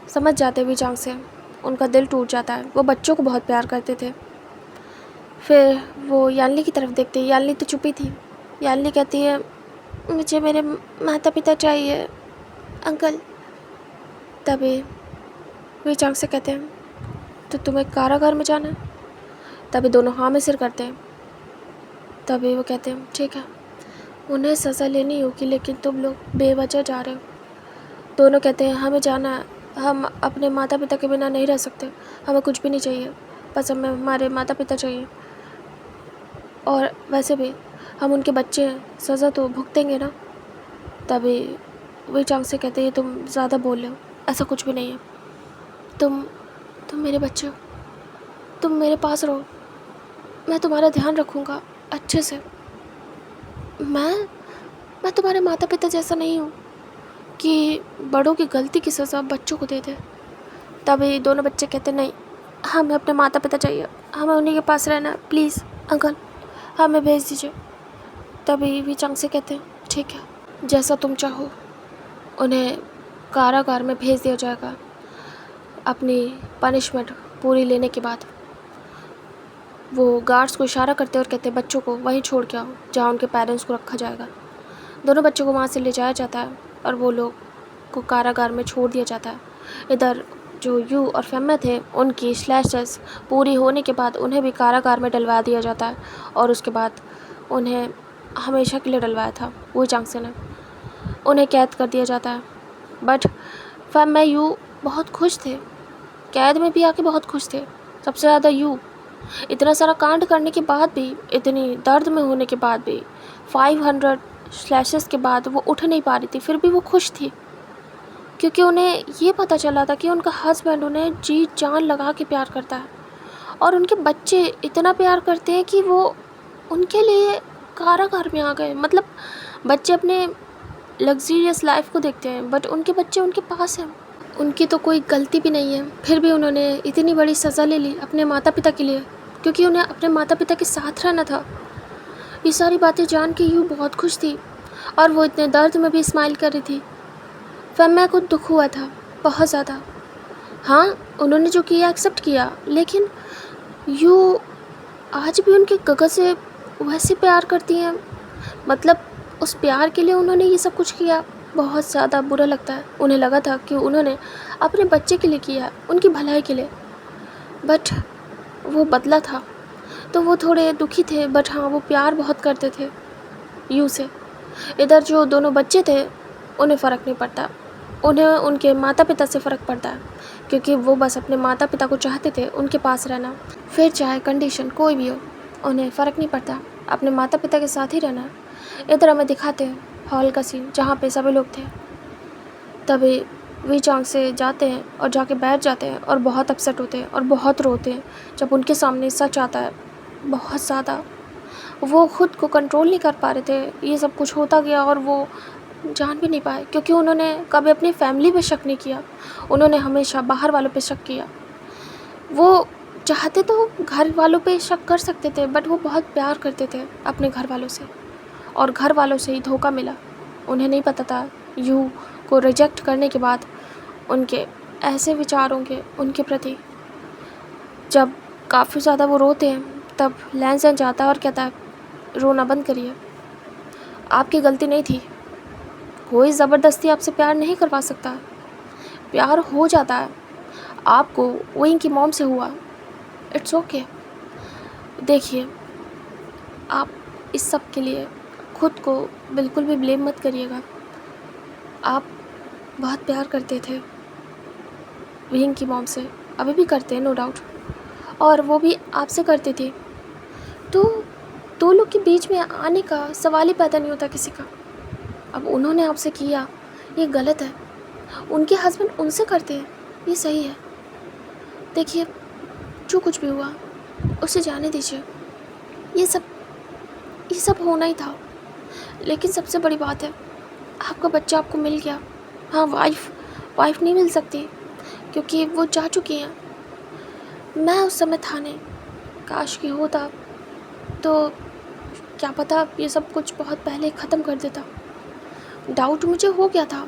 समझ जाते वी चांग से, उनका दिल टूट जाता है। वो बच्चों को बहुत प्यार करते थे। फिर वो यानली की तरफ देखते हैं। यानली तो चुपी थी। यानली कहती है मुझे मेरे माता पिता चाहिए। अंकल। तभी वी चांग से कहते हैं, तो तुम्हें कारागार में जाना है? तभी दोनों हाँ में सिर करते हैं। तभी वो कहते हैं, ठीक है, उन्हें सज़ा लेनी होगी, लेकिन तुम लोग बेवजह जा रहे हो। दोनों कहते हैं, हमें जाना है, हम अपने माता पिता के बिना नहीं रह सकते, हमें कुछ भी नहीं चाहिए, बस हमें हमारे माता पिता चाहिए, और वैसे भी हम उनके बच्चे हैं, सज़ा तो भुगतेंगे ना। तभी वी चांग से कहते हैं, तुम ज़्यादा बोल रहे हो, ऐसा कुछ भी नहीं है, तुम मेरे बच्चे हो, तुम मेरे पास रहो, मैं तुम्हारा ध्यान रखूँगा अच्छे से। मैं तुम्हारे माता पिता जैसा नहीं हूँ कि बड़ों की गलती की सज़ा बच्चों को दे दे। तभी दोनों बच्चे कहते, नहीं, हमें अपने माता पिता चाहिए, हमें उन्हीं के पास रहना है, प्लीज़ अंकल हमें भेज दीजिए। तभी वी चांग से कहते हैं, ठीक है, जैसा तुम चाहो। उन्हें कारागार में भेज दिया जाएगा अपनी पनिशमेंट पूरी लेने के बाद। वो गार्ड्स को इशारा करते और कहते, बच्चों को वहीं छोड़ के आओ जहाँ उनके पेरेंट्स को रखा जाएगा। दोनों बच्चों को वहाँ से ले जाया जाता है और वो लोग को कारागार में छोड़ दिया जाता है। इधर जो यू और फेम्मे थे, उनकी स्लैशेस पूरी होने के बाद उन्हें भी कारागार में डलवा दिया जाता है, और उसके बाद उन्हें हमेशा के लिए डलवाया था वो चांग से ने, उन्हें कैद कर दिया जाता है। बट फेम्मे यू बहुत खुश थे, कैद में भी आके बहुत खुश थे, सबसे ज़्यादा यू। इतना सारा कांड करने के बाद भी, इतनी दर्द में होने के बाद भी, 500 स्लैशेस के बाद वो उठ नहीं पा रही थी, फिर भी वो खुश थी, क्योंकि उन्हें ये पता चला था कि उनका हस्बैंड उन्हें जी जान लगा के प्यार करता है, और उनके बच्चे इतना प्यार करते हैं कि वो उनके लिए कारागार में आ गए। मतलब बच्चे अपने लग्जरियस लाइफ को देखते हैं, बट उनके बच्चे उनके पास हैं, उनकी तो कोई गलती भी नहीं है, फिर भी उन्होंने इतनी बड़ी सज़ा ले ली अपने माता पिता के लिए, क्योंकि उन्हें अपने माता पिता के साथ रहना था। ये सारी बातें जान के यू बहुत खुश थी, और वो इतने दर्द में भी स्माइल कर रही थी। फेम्मे को दुख हुआ था बहुत ज़्यादा। हाँ, उन्होंने जो किया एक्सेप्ट किया, लेकिन यू आज भी उनके गगा से वैसे प्यार करती हैं। मतलब उस प्यार के लिए उन्होंने ये सब कुछ किया, बहुत ज़्यादा बुरा लगता है। उन्हें लगा था कि उन्होंने अपने बच्चे के लिए किया, उनकी भलाई के लिए, बट वो बदला था, तो वो थोड़े दुखी थे। बट हाँ, वो प्यार बहुत करते थे यू से। इधर जो दोनों बच्चे थे, उन्हें फ़र्क नहीं पड़ता, उन्हें उनके माता पिता से फ़र्क पड़ता है, क्योंकि वो बस अपने माता पिता को चाहते थे उनके पास रहना, फिर चाहे कंडीशन कोई भी हो, उन्हें फ़र्क नहीं पड़ता, अपने माता पिता के साथ ही रहना। इधर हमें दिखाते हैं हॉल का सीन, जहाँ पे सभी लोग थे। तभी वी चांग से जाते हैं और जाके बैठ जाते हैं, और बहुत अपसेट होते हैं और बहुत रोते हैं जब उनके सामने सच आता है। बहुत ज़्यादा वो खुद को कंट्रोल नहीं कर पा रहे थे, ये सब कुछ होता गया और वो जान भी नहीं पाए, क्योंकि उन्होंने कभी अपनी फैमिली पे शक नहीं किया, उन्होंने हमेशा बाहर वालों पे शक किया। वो चाहते तो घर वालों पे शक कर सकते थे, बट वो बहुत प्यार करते थे अपने घर वालों से, और घर वालों से ही धोखा मिला। उन्हें नहीं पता था यू को रिजेक्ट करने के बाद उनके ऐसे विचारों के उनके प्रति। जब काफ़ी ज़्यादा वो रोते हैं, तब लैंसन जाता है और कहता है, रोना बंद करिए, आपकी गलती नहीं थी, कोई ज़बरदस्ती आपसे प्यार नहीं करवा सकता, प्यार हो जाता है, आपको वहीं की मॉम से हुआ, इट्स ओके। देखिए, आप इस सब के लिए खुद को बिल्कुल भी ब्लेम मत करिएगा, आप बहुत प्यार करते थे विंग की मॉम से, अभी भी करते हैं नो डाउट, और वो भी आपसे करते थे, तो दो लोग के बीच में आने का सवाल ही पैदा नहीं होता किसी का। अब उन्होंने आपसे किया, ये गलत है, उनके हस्बैंड उनसे करते हैं, ये सही है। देखिए, जो कुछ भी हुआ उसे जाने दीजिए, ये सब होना ही था। लेकिन सबसे बड़ी बात है, आपका बच्चा आपको मिल गया। हाँ, वाइफ नहीं मिल सकती, क्योंकि वो जा चुकी हैं। मैं उस समय था नहीं, काश कि होता तो क्या पता ये सब कुछ बहुत पहले ख़त्म कर देता। डाउट मुझे हो गया था,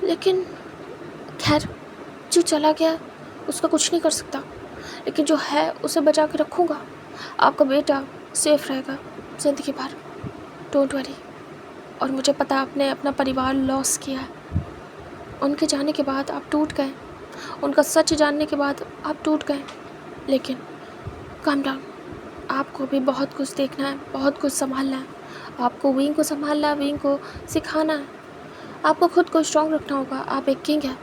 लेकिन खैर, जो चला गया उसका कुछ नहीं कर सकता, लेकिन जो है उसे बचा के रखूँगा। आपका बेटा सेफ रहेगा ज़िंदगी भर, डोंट वरी। और मुझे पता आपने अपना परिवार लॉस किया है, उनके जाने के बाद आप टूट गए, उनका सच जानने के बाद आप टूट गए। लेकिन काम डाउन, आपको भी बहुत कुछ देखना है, बहुत कुछ संभालना है। आपको विंग को संभालना है, विंग को सिखाना है, आपको खुद को स्ट्रॉन्ग रखना होगा। आप एक किंग हैं,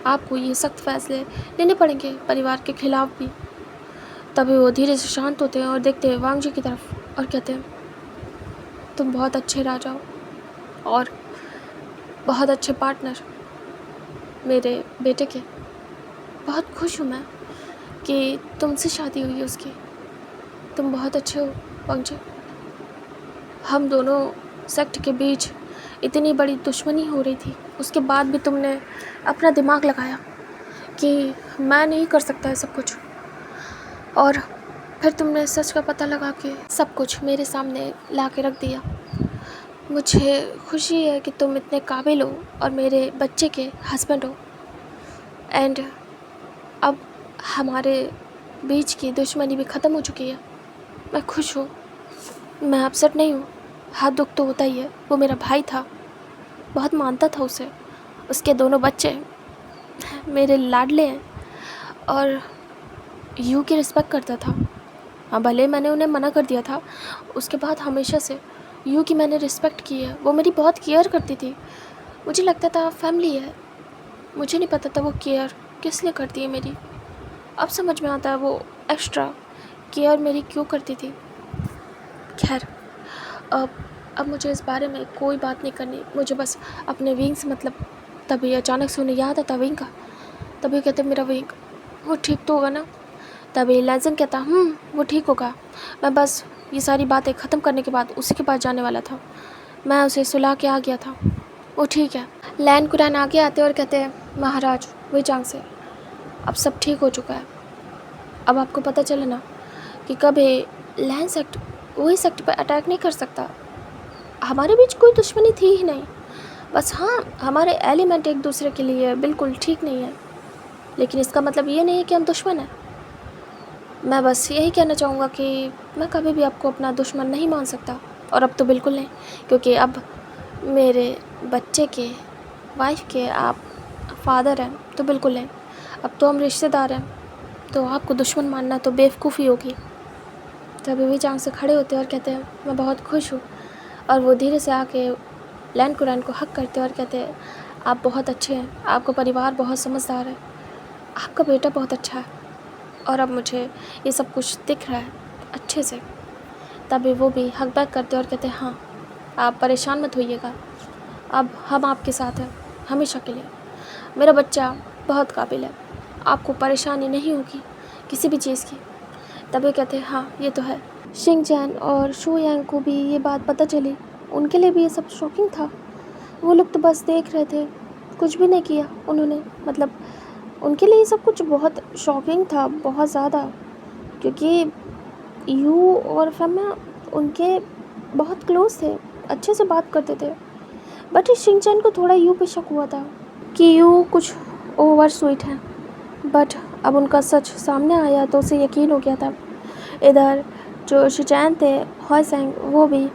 आपको ये सख्त फैसले लेने पड़ेंगे परिवार के खिलाफ भी। तभी वो धीरे से शांत होते हैं और देखते हैं वांग जी की तरफ और कहते हैं, तुम बहुत अच्छे राजा हो और बहुत अच्छे पार्टनर मेरे बेटे के। बहुत खुश हूँ मैं कि तुमसे शादी हुई है उसकी। तुम बहुत अच्छे हो वांग जी। हम दोनों सेक्ट के बीच इतनी बड़ी दुश्मनी हो रही थी, उसके बाद भी तुमने अपना दिमाग लगाया कि मैं नहीं कर सकता है सब कुछ, और फिर तुमने सच का पता लगा के सब कुछ मेरे सामने ला के रख दिया। मुझे खुशी है कि तुम इतने काबिल हो और मेरे बच्चे के हस्बैंड हो। एंड अब हमारे बीच की दुश्मनी भी ख़त्म हो चुकी है। मैं खुश हूँ, मैं अपसेट नहीं हूँ। हाथ दुख तो होता ही है, वो मेरा भाई था, बहुत मानता था उसे। उसके दोनों बच्चे मेरे लाडले हैं और यू की रिस्पेक्ट करता था। हाँ, भले मैंने उन्हें मना कर दिया था, उसके बाद हमेशा से यू की मैंने रिस्पेक्ट की है। वो मेरी बहुत केयर करती थी। मुझे लगता था फैमिली है, मुझे नहीं पता था वो केयर किस लिए करती है मेरी। अब समझ में आता है वो एक्स्ट्रा केयर मेरी क्यों करती थी। खैर, अब मुझे इस बारे में कोई बात नहीं करनी, मुझे बस अपने विंग से मतलब। तभी अचानक से उन्हें याद आता विंग का। तभी कहते मेरा विंग, वो ठीक तो होगा ना। तभी लेजेंड कहता वो ठीक होगा। मैं बस ये सारी बातें ख़त्म करने के बाद उसी के पास जाने वाला था। मैं उसे सुला के आ गया था, वो ठीक है। लैन कुरान आगे आते और कहते हैं, महाराज वही चांग से अब सब ठीक हो चुका है। अब आपको पता चले ना कि कभी लैन सेक्ट वही सेक्ट पर अटैक नहीं कर सकता। हमारे बीच कोई दुश्मनी थी ही नहीं। बस हाँ, हमारे एलिमेंट एक दूसरे के लिए बिल्कुल ठीक नहीं है, लेकिन इसका मतलब ये नहीं है कि हम दुश्मन हैं। मैं बस यही कहना चाहूँगा कि मैं कभी भी आपको अपना दुश्मन नहीं मान सकता, और अब तो बिल्कुल नहीं, क्योंकि अब मेरे बच्चे के वाइफ के आप फादर हैं, तो बिल्कुल नहीं। अब तो हम रिश्तेदार हैं, तो आपको दुश्मन मानना तो बेवकूफ़ी होगी। तभी भी चांग से खड़े होते और कहते हैं, मैं बहुत खुश हूँ। और वो धीरे से आके लैन कुरान को हक करते और कहते हैं, आप बहुत अच्छे हैं, आपका परिवार बहुत समझदार है, आपका बेटा बहुत अच्छा है, और अब मुझे ये सब कुछ दिख रहा है अच्छे से। तभी वो भी हक बैक करते और कहते हैं, हाँ आप परेशान मत होइएगा, अब हम आपके साथ हैं हमेशा के लिए। मेरा बच्चा बहुत काबिल है, आपको परेशानी नहीं होगी किसी भी चीज़ की। तभी कहते हैं, हाँ ये तो है। शिंग जैन और शू यांग को भी ये बात पता चली, उनके लिए भी ये सब शॉकिंग था। वो लोग तो बस देख रहे थे, कुछ भी नहीं किया उन्होंने। मतलब उनके लिए ये सब कुछ बहुत शॉकिंग था, बहुत ज़्यादा, क्योंकि यू और फैमा उनके बहुत क्लोज थे, अच्छे से बात करते थे। बट इस शिंग जैन को थोड़ा यू पे शक हुआ था कि यू कुछ ओवर स्वीट है। बट अब उनका सच सामने आया तो उसे यकीन हो गया था। इधर जो शिचैन थे, हॉयसेंग, वो भी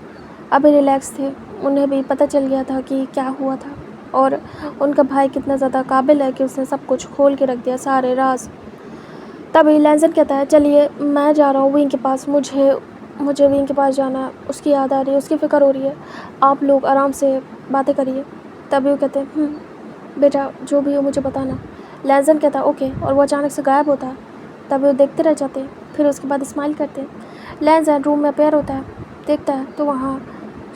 अभी रिलैक्स थे। उन्हें भी पता चल गया था कि क्या हुआ था और उनका भाई कितना ज़्यादा काबिल है कि उसने सब कुछ खोल के रख दिया, सारे राज। तभी लैंजन कहता है, चलिए मैं जा रहा हूँ विंग के पास, मुझे विंग के पास जाना है, उसकी याद आ रही है, उसकी फ़िक्र हो रही है, आप लोग आराम से बातें करिए। तभी वो कहते हैं, बेटा जो भी हो मुझे बताना। लैंजन कहता है, ओके, और वो अचानक से गायब होता है। तभी वो देखते रह जाते हैं, फिर उसके बाद स्माइल करते हैं। लैंजन रूम में अपेयर होता है, देखता है तो वहाँ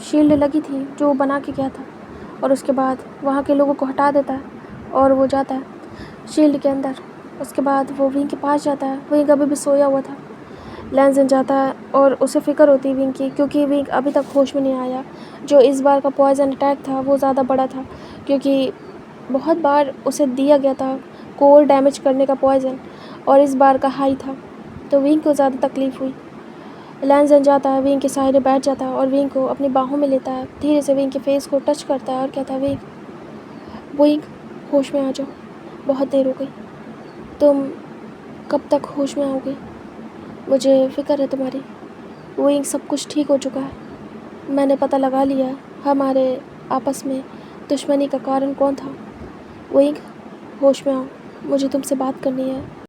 शील्ड लगी थी जो वो बना के गया था, और उसके बाद वहाँ के लोगों को हटा देता है और वो जाता है शील्ड के अंदर। उसके बाद वो विंग के पास जाता है, विंग अभी भी सोया हुआ था। लैंजन जाता है और उसे फ़िक्र होती है विंग की, क्योंकि विंग अभी तक होश में नहीं आया। जो इस बार का पॉइज़न अटैक था वो ज़्यादा बड़ा था, क्योंकि बहुत बार उसे दिया गया था कोर डैमेज करने का पॉइज़न, और इस बार का हाई था, तो विंग को ज़्यादा तकलीफ़ हुई। लैंजन जाता है, विंग के सहारे बैठ जाता है और विंग को अपनी बाहों में लेता है, धीरे से विंग के फेस को टच करता है और कहता है, विंग होश में आ जाओ, बहुत देर हो गई, तुम कब तक होश में आओगे, मुझे फ़िक्र है तुम्हारी। विंग सब कुछ ठीक हो चुका है, मैंने पता लगा लिया हमारे आपस में दुश्मनी का कारण कौन था। वही होश में आओ, मुझे तुमसे बात करनी है।